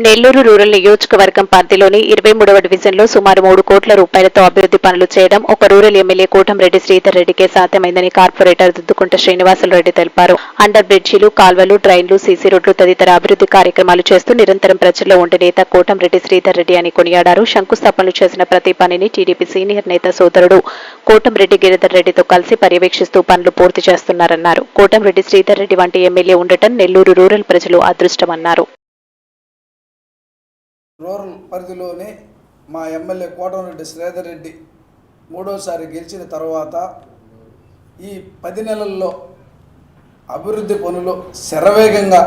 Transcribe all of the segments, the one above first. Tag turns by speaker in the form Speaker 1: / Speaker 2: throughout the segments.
Speaker 1: Nellore rural నియోజకవర్గం పరిధిలోని 23వ డివిజన్లో సుమారు 3 కోట్ల రూపాయలతో అభివృద్ధి పనులు చేయడం ఒక రూరల్ ఎమ్మెల్యే కోటంరెడ్డి శ్రీధర్ రెడ్డికే సాధ్యమైందని కార్పొరేటర్ దుద్దుకుంట శ్రీనివాసులరెడ్డి తెలిపారు. అండర్ బ్రిడ్జిలు, కాల్వలు, డ్రైన్లు, సీసీ రోడ్లు తదితర అభివృద్ధి కార్యక్రమాలు చేస్తూ నిరంతరం ప్రజల్లో ఉండే నేత కోటంరెడ్డి శ్రీధర్ రెడ్డి అని కొనియాడారు. శంకుస్థాపనలు చేసిన ప్రతి పనిని టీడీపీ సీనియర్ నేత సోదరుడు కోటంరెడ్డి గిరిధర్ రెడ్డితో కలిసి పర్యవేక్షిస్తూ పనులు పూర్తి చేస్తున్నారన్నారు. కోటంరెడ్డి శ్రీధర్ రెడ్డి వంటి ఎమ్మెల్యే ఉండటం నెల్లూరు రూరల్ ప్రజలు అదృష్టమన్నారు.
Speaker 2: రూరల్ పరిధిలోని మా ఎమ్మెల్యే కోటంరెడ్డి శ్రీధర్ రెడ్డి మూడోసారి గెలిచిన తర్వాత ఈ 10 నెలల్లో అభివృద్ధి పనులు శరవేగంగా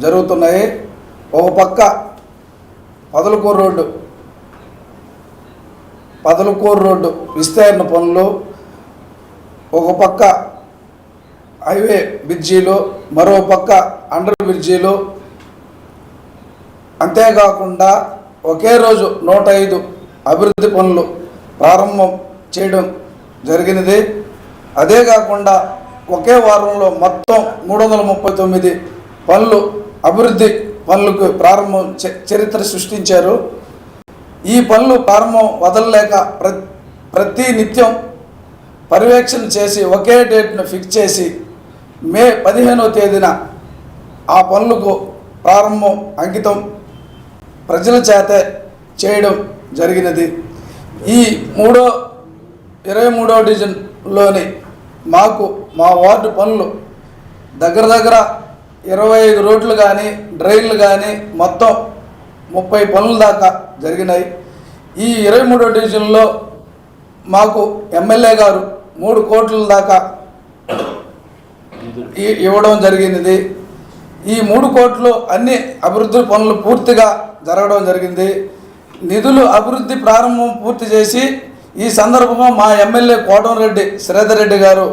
Speaker 2: జరుగుతున్నాయి. ఒక పక్క పదలకూరు రోడ్డు విస్తరణ పనులు, ఒక పక్క హైవే బ్రిడ్జీలు, మరో పక్క అండర్ బ్రిడ్జీలు, అంతేకాకుండా ఒకే రోజు 105 అభివృద్ధి పనులు ప్రారంభం చేయడం జరిగినది. అదే కాకుండా ఒకే వారంలో మొత్తం 339 పనులు అభివృద్ధి పనులకు ప్రారంభం చరిత్ర సృష్టించారు. ఈ పనులు ప్రారంభం వదలలేక ప్రతి నిత్యం పర్యవేక్షణ చేసి ఒకే డేట్ను ఫిక్స్ చేసి మే 15వ తేదీన ఆ పనులకు ప్రారంభం అంకితం ప్రజల చేత చేయడం జరిగినది. ఈ 23వ డివిజన్లోని మా వార్డు పనులు దగ్గర 25 రోడ్లు కానీ డ్రైన్లు కానీ మొత్తం 30 పనుల దాకా జరిగినాయి. ఈ 23వ డివిజన్లో మాకు ఎమ్మెల్యే గారు 3 కోట్ల దాకా ఇవ్వడం జరిగినది. ఈ 3 కోట్లు అన్ని అభివృద్ధి పనులు పూర్తిగా జరగడం జరిగింది. నిధులు అభివృద్ధి ప్రారంభం పూర్తి చేసి ఈ సందర్భంగా మా ఎమ్మెల్యే కోటంరెడ్డి శ్రీధర్ రెడ్డి గారు,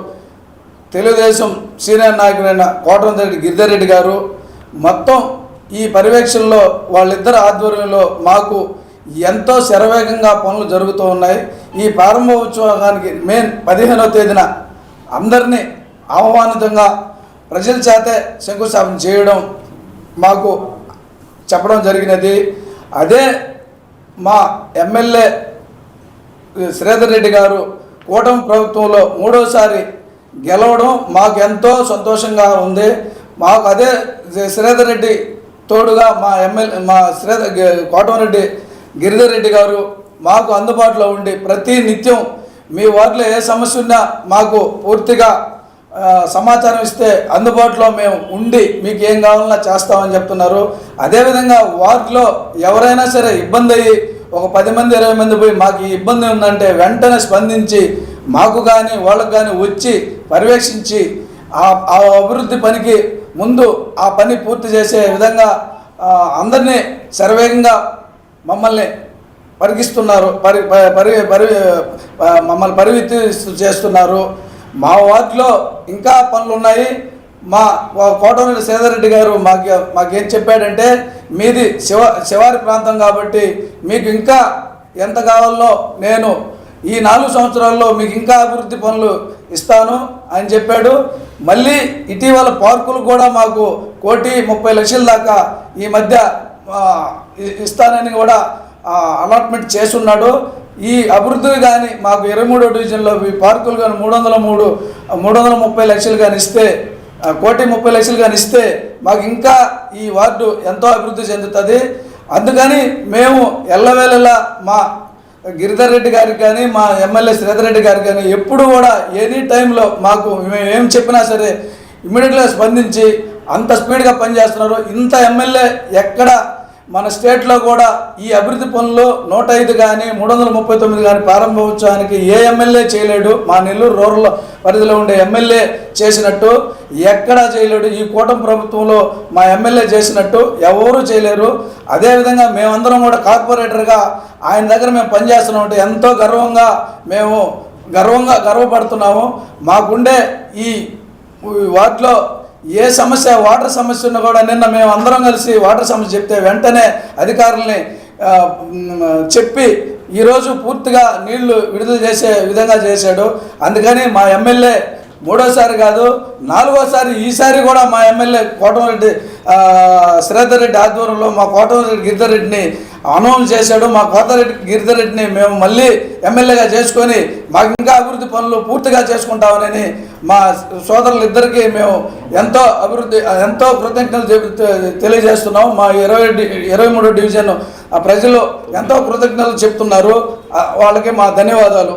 Speaker 2: తెలుగుదేశం సీనియర్ నాయకుడైన కోటంరెడ్డి గిరిధర్ రెడ్డి గారు మొత్తం ఈ పర్యవేక్షణలో వాళ్ళిద్దరు ఆధ్వర్యంలో మాకు ఎంతో శరవేగంగా పనులు జరుగుతూ ఉన్నాయి. ఈ ప్రారంభోత్సవానికి మే 15వ తేదీన అందరినీ ఆహ్వానితంగా ప్రజల చేతే శంకుస్థాపన చేయడం మాకు చెప్పడం జరిగినది. అదే మా ఎమ్మెల్యే శ్రీధర్ రెడ్డి గారు కూటమి ప్రభుత్వంలో 3వసారి గెలవడం మాకు ఎంతో సంతోషంగా ఉంది. మాకు అదే శ్రీధర్ రెడ్డి తోడుగా మా కోటంరెడ్డి గిరిధర్ రెడ్డి గారు మాకు అందుబాటులో ఉండి ప్రతి నిత్యం మీ వార్డులో ఏ సమస్య ఉన్నా మాకు పూర్తిగా సమాచారం ఇస్తే అందుబాటులో మేము ఉండి మీకు ఏం కావాలన్నా చేస్తామని చెప్తున్నారు. అదేవిధంగా వార్డులో ఎవరైనా సరే ఇబ్బంది అయ్యి ఒక 10 మంది 20 మంది పోయి మాకు ఈ ఇబ్బంది ఉందంటే వెంటనే స్పందించి మాకు కానీ వాళ్ళకు కానీ వచ్చి పర్యవేక్షించి ఆ అభివృద్ధి పనికి ముందు ఆ పని పూర్తి చేసే విధంగా అందరినీ శరవేగంగా మమ్మల్ని పరిగిస్తున్నారు, మమ్మల్ని పరిమితి చేస్తున్నారు. మా వార్డులో ఇంకా పనులు ఉన్నాయి. మా కోటంరెడ్డి శ్రీధర్ రెడ్డి గారు మాకేం చెప్పాడంటే, మీది శివారి ప్రాంతం కాబట్టి మీకు ఇంకా ఎంత కావాలో నేను ఈ 4 సంవత్సరాల్లో మీకు ఇంకా అభివృద్ధి పనులు ఇస్తాను అని చెప్పాడు. మళ్ళీ ఇటీవల పార్కులు కూడా మాకు 1,30,00,000 దాకా ఈ మధ్య ఇస్తానని కూడా అలాట్మెంట్ చేసున్నాడు. ఈ అభివృద్ధి కానీ మాకు 23వ డివిజన్లో ఈ పార్కులు కానీ 330 లక్షలు కానీ ఇస్తే 1,30,00,000 కానీ ఇస్తే మాకు ఇంకా ఈ వార్డు ఎంతో అభివృద్ధి చెందుతుంది. అందుకని మేము ఎల్లవేళలా మా గిరిధర్ రెడ్డి గారికి కానీ మా ఎమ్మెల్యే శ్రీధర్ రెడ్డి గారికి కానీ ఎప్పుడు కూడా ఎనీ టైంలో మాకు మేము ఏం చెప్పినా సరే ఇమ్మీడియట్గా స్పందించి అంత స్పీడ్గా పనిచేస్తున్నారు. ఇంత ఎమ్మెల్యే ఎక్కడ మన స్టేట్లో కూడా ఈ అభివృద్ధి పనులు 105 కానీ 339 కానీ ప్రారంభోత్సవానికి ఏ ఎమ్మెల్యే చేయలేడు. మా నెల్లూరు రూరల్ పరిధిలో ఉండే ఎమ్మెల్యే చేసినట్టు ఎక్కడా చేయలేడు. ఈ కూటమి ప్రభుత్వంలో మా ఎమ్మెల్యే చేసినట్టు ఎవరూ చేయలేరు. అదేవిధంగా మేమందరం కూడా కార్పొరేటర్గా ఆయన దగ్గర మేము పనిచేస్తున్నామంటే ఎంతో గర్వపడుతున్నాము. మాకుండే ఈ వాటిలో ఏ సమస్య వాటర్ సమస్య ఉన్నా కూడా నిన్న మేము అందరం కలిసి వాటర్ సమస్య చెప్తే వెంటనే అధికారుల్ని చెప్పి ఈరోజు పూర్తిగా నీళ్లు విడుదల చేసే విధంగా చేశాడు. అందుకని మా ఎమ్మెల్యే మూడోసారి కాదు 4వసారి ఈసారి కూడా మా ఎమ్మెల్యే కోటమిరెడ్డి శ్రీధర్ రెడ్డి ఆధ్వర్యంలో మా కోటమిరెడ్డి గిరిధర్ రెడ్డిని అనౌన్స్ చేశాడు. మా కోటమిరెడ్డి గిరిధర్ రెడ్డిని మేము మళ్ళీ ఎమ్మెల్యేగా చేసుకొని మాకు ఇంకా అభివృద్ధి పనులు పూర్తిగా చేసుకుంటామని మా సోదరులిద్దరికీ మేము ఎంతో కృతజ్ఞతలు తెలియజేస్తున్నాం. మా 23 డివిజన్ ప్రజలు ఎంతో కృతజ్ఞతలు చెప్తున్నారు. వాళ్ళకి మా ధన్యవాదాలు.